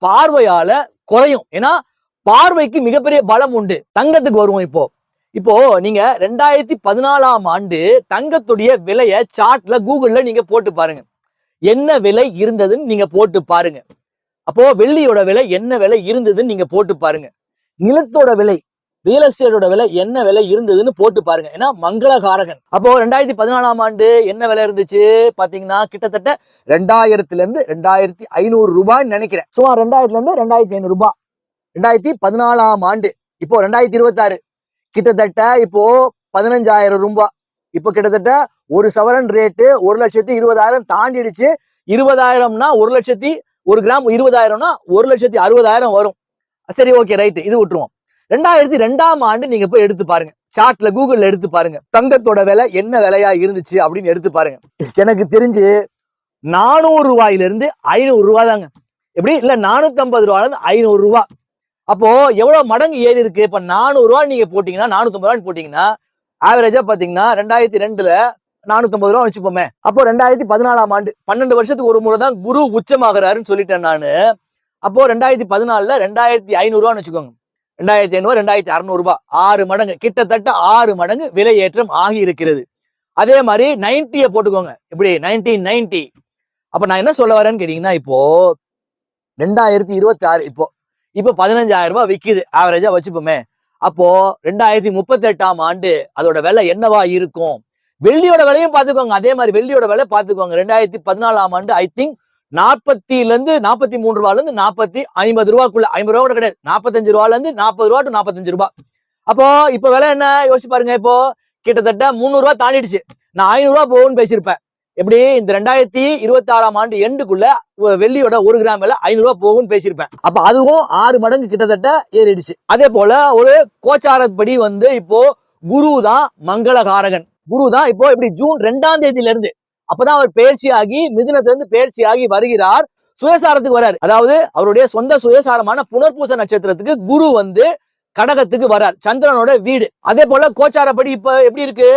பார்வையால குறையும். ஏன்னா பார்வைக்கு மிகப்பெரிய பலம் உண்டு. தங்கத்துக்கு வருவோம். இப்போ நீங்க 2014ஆம் ஆண்டு தங்கத்துடைய விலைய சார்ட்ல கூகுள்ல நீங்க போட்டு பாருங்க. என்ன விலை இருந்ததுன்னு நீங்க போட்டு பாருங்க. அப்போ வெள்ளியோட விலை என்ன விலை இருந்ததுன்னு நீங்க போட்டு பாருங்க. நிலத்தோட விலை, ரியல் எஸ்டேட்டோட விலை என்ன விலை இருந்ததுன்னு போட்டு பாருங்க. ஏன்னா மங்களகாரகன். அப்போ 2014ஆம் ஆண்டு என்ன விலை இருந்துச்சு பாத்தீங்கன்னா கிட்டத்தட்ட 2000ல இருந்து 2500 ரூபாய்ன்னு நினைக்கிறேன். சுமார் 2000ல இருந்து 2500 ரூபாய் 2014ஆம் ஆண்டு. இப்போ 2026 கிட்டத்தட்ட இப்போ 15,000 ரூபாய். இப்போ கிட்டத்தட்ட ஒரு சவரன் ரேட்டு 1,20,000 தாண்டிடுச்சு. 20,000னா 1,00,000 ஒரு கிராம் 20,000னா 1,60,000 வரும். சரி, ஓகே, ரைட், இது விட்டுருவோம். 2002ஆம் ஆண்டு நீங்க போய் எடுத்து பாருங்க. சார்ட்ல கூகுள்ல எடுத்து பாருங்க. தங்கத்தோட விலை என்ன விலையா இருந்துச்சு அப்படின்னு எடுத்து பாருங்க. எனக்கு தெரிஞ்சு 400 ரூபாயில இருந்து 500 ரூபாய் தாங்க. எப்படி இல்ல 450 ரூபாயில இருந்து 500 ரூபாய். அப்போ எவ்வளவு மடங்கு ஏறி இருக்கு? இப்ப 400 ரூபாய் நீங்க போட்டீங்கன்னா 450 ரூபாய் போட்டீங்கன்னா ஆவரேஜா பாத்தீங்கன்னா 2002ல 450 ரூபாய் வச்சுப்போமே. அப்போ 2014ஆம் ஆண்டு 12 வருஷத்துக்கு ஒரு முறை தான் குரு உச்சமாகறாருன்னு சொல்லிட்டேன் நானு. அப்போ 2014ல 2,500 ரூபான்னு வச்சுக்கோங்க. 2,500 2,600 ரூபாய், 6 மடங்கு, கிட்டத்தட்ட 6 மடங்கு விலை ஏற்றம் ஆகி இருக்கிறது. அதே மாதிரி 90 போட்டுக்கோங்க. இப்படி 1990. அப்ப நான் என்ன சொல்ல வரேன்னு கேட்டீங்கன்னா, இப்போ 2026 இப்போ 15,000 ரூபாய் விக்குது ஆவரேஜா வச்சுப்போமே. அப்போ 2038ஆம் ஆண்டு அதோட விலை என்னவா இருக்கும்? வெள்ளியோட விலையும் பாத்துக்கோங்க. அதே மாதிரி வெள்ளியோட விலை பாத்துக்கோங்க. 2014ஆம் ஆண்டு ஐ திங்க் 40ல இருந்து 43 ரூபாயில இருந்து 50 ரூபாய்க்குள்ள, 50 ரூபா கூட கிடையாது, 45 ரூபாயில இருந்து 40 ரூபா டு 45 ரூபாய். அப்போ இப்ப விலை என்ன யோசிச்சு பாருங்க. இப்போ கிட்டத்தட்ட 300 ரூபாய் தாண்டிடுச்சு. நான் 500 ரூபாய் போகும்னு பேசியிருப்பேன். எப்படி இந்த 2026ஆம் ஆண்டு எண்டுக்குள்ள வெள்ளியோட 1 கிராம் விலை 500 ரூபாய் போகும்னு பேசியிருப்பேன். அப்ப அதுவும் 6 மடங்கு கிட்டத்தட்ட ஏறிடுச்சு. அதே போல ஒரு கோச்சாரப்படி இப்போ குரு தான் மங்களகாரகன். குரு தான் இப்போ இப்படி ஜூன் 2ஆம் தேதியில இருந்து அப்பதான் அவர் பயிற்சியாகி மிதுனத்திலிருந்து பயிற்சியாகி வருகிறார். சுயசாரத்துக்கு வராரு. அதாவது அவருடைய சொந்த சுயசாரமான புனர்பூச நட்சத்திரத்துக்கு குரு கடகத்துக்கு வரார், சந்திரனோட வீடு. அதே போல கோச்சாரப்படி இப்ப எப்படி இருக்கு?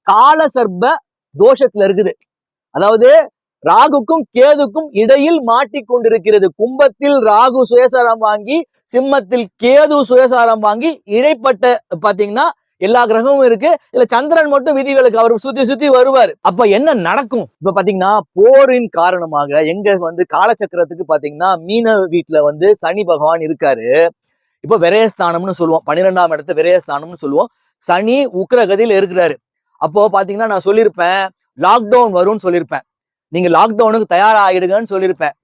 கால சர்ப்ப தோஷத்துல இருக்குது. அதாவது ராகுக்கும் கேதுக்கும் இடையில் மாட்டிக்கொண்டிருக்கிறது. கும்பத்தில் ராகு சுயசாரம் வாங்கி, சிம்மத்தில் கேது சுயசாரம் வாங்கி, இடைப்பட்ட பாத்தீங்கன்னா எல்லா கிரகமும் இருக்கு. இதுல சந்திரன் மட்டும் விதிவிலக்கு, அவர் சுத்தி சுத்தி வருவார். அப்ப என்ன நடக்கும்? இப்ப பாத்தீங்கன்னா போரின் காரணமாக எங்க காலச்சக்கரத்துக்கு பாத்தீங்கன்னா மீன வீட்டுல சனி பகவான் இருக்காரு. இப்ப விரயஸ்தானம்னு சொல்லுவோம், 12ஆம் இடத்து விரயஸ்தானம்னு சொல்லுவோம். சனி உக்கிரகதியில் இருக்கிறாரு. அப்போ பாத்தீங்கன்னா நான் சொல்லியிருப்பேன் லாக்டவுன் வரும்னு சொல்லியிருப்பேன். நீங்க லாக்டவுனுக்கு தயாராகிடுங்கன்னு சொல்லியிருப்பேன்.